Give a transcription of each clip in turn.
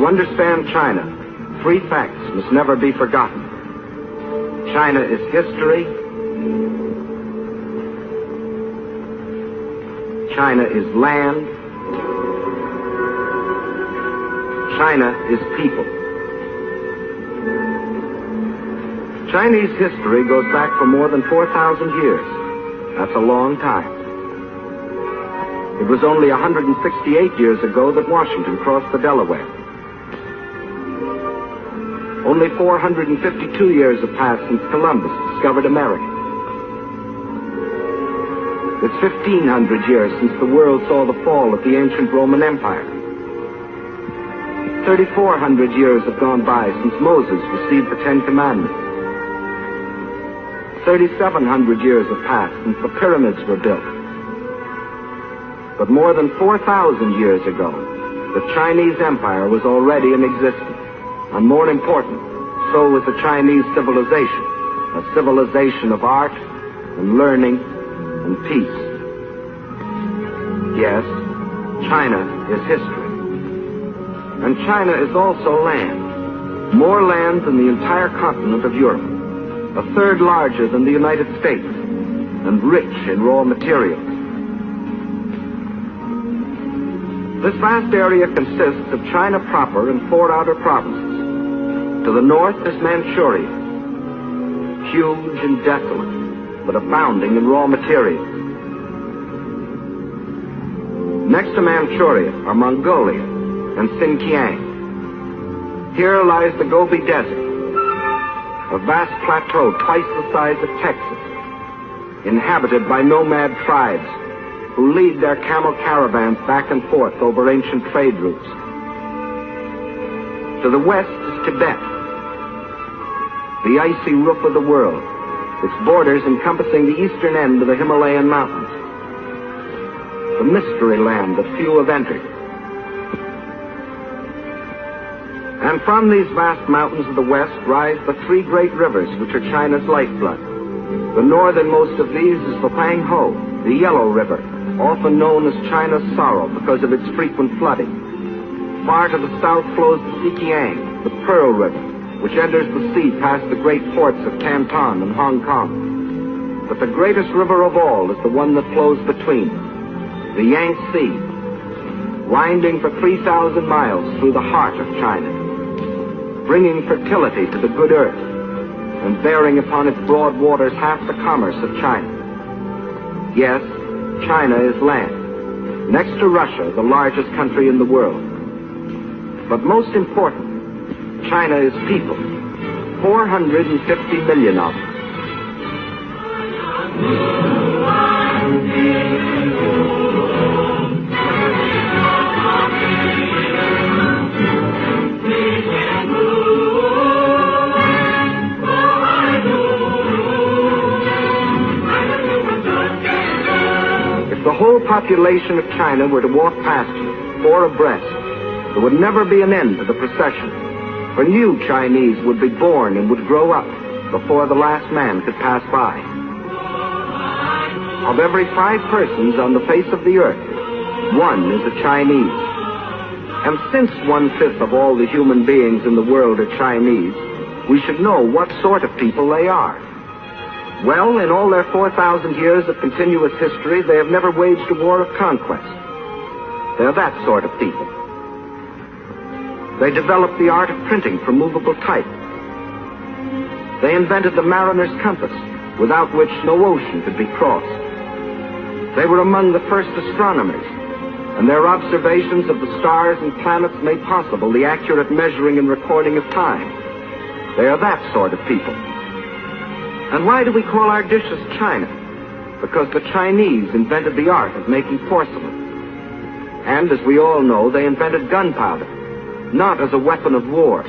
understand China, three facts must never be forgotten. China is history. China is land. China is people. Chinese history goes back for more than 4,000 years. That's a long time. It was only 168 years ago that Washington crossed the Delaware. Only 452 years have passed since Columbus discovered America. It's 1,500 years since the world saw the fall of the ancient Roman Empire. 3,400 years have gone by since Moses received the Ten Commandments. 3,700 years have passed since the pyramids were built. But more than 4,000 years ago, the Chinese Empire was already in existence. And more important, so was the Chinese civilization, a civilization of art and learning and peace. Yes, China is history. And China is also land. More land than the entire continent of Europe. A third larger than the United States. And rich in raw materials. This vast area consists of China proper and 4 outer provinces. To the north is Manchuria. Huge and desolate, but abounding in raw materials. Next to Manchuria are Mongolia and Xinjiang. Here lies the Gobi Desert, a vast plateau twice the size of Texas, inhabited by nomad tribes who lead their camel caravans back and forth over ancient trade routes. To the west is Tibet, the icy roof of the world, its borders encompassing the eastern end of the Himalayan mountains, the mystery land that few have entered. And from these vast mountains of the west rise the 3 great rivers which are China's lifeblood. The northernmost of these is the Huanghe, the Yellow River, often known as China's Sorrow because of its frequent flooding. Far to the south flows the Sikiang, the Pearl River, which enters the sea past the great ports of Canton and Hong Kong. But the greatest river of all is the one that flows between, the Yangtze, winding for 3,000 miles through the heart of China, bringing fertility to the good earth, and bearing upon its broad waters half the commerce of China. Yes, China is land, next to Russia, the largest country in the world. But most important, China is people, 450 million of them. The whole population of China were to walk past you, 4 abreast, there would never be an end to the procession, for new Chinese would be born and would grow up before the last man could pass by. Of every 5 persons on the face of the earth, 1 is a Chinese. And since 1/5 of all the human beings in the world are Chinese, we should know what sort of people they are. Well, in all their 4,000 years of continuous history, they have never waged a war of conquest. They're that sort of people. They developed the art of printing from movable type. They invented the mariner's compass, without which no ocean could be crossed. They were among the first astronomers, and their observations of the stars and planets made possible the accurate measuring and recording of time. They are that sort of people. And why do we call our dishes China? Because the Chinese invented the art of making porcelain. And as we all know, they invented gunpowder, not as a weapon of war,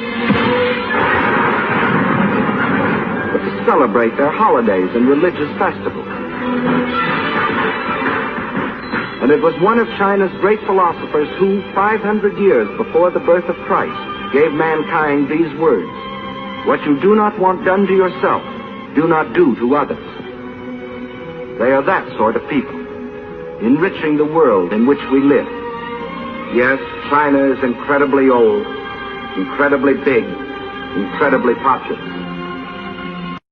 but to celebrate their holidays and religious festivals. And it was one of China's great philosophers who, 500 years before the birth of Christ, gave mankind these words: "What you do not want done to yourself, do not do to others." They are that sort of people, enriching the world in which we live. Yes, China is incredibly old, incredibly big, incredibly populous.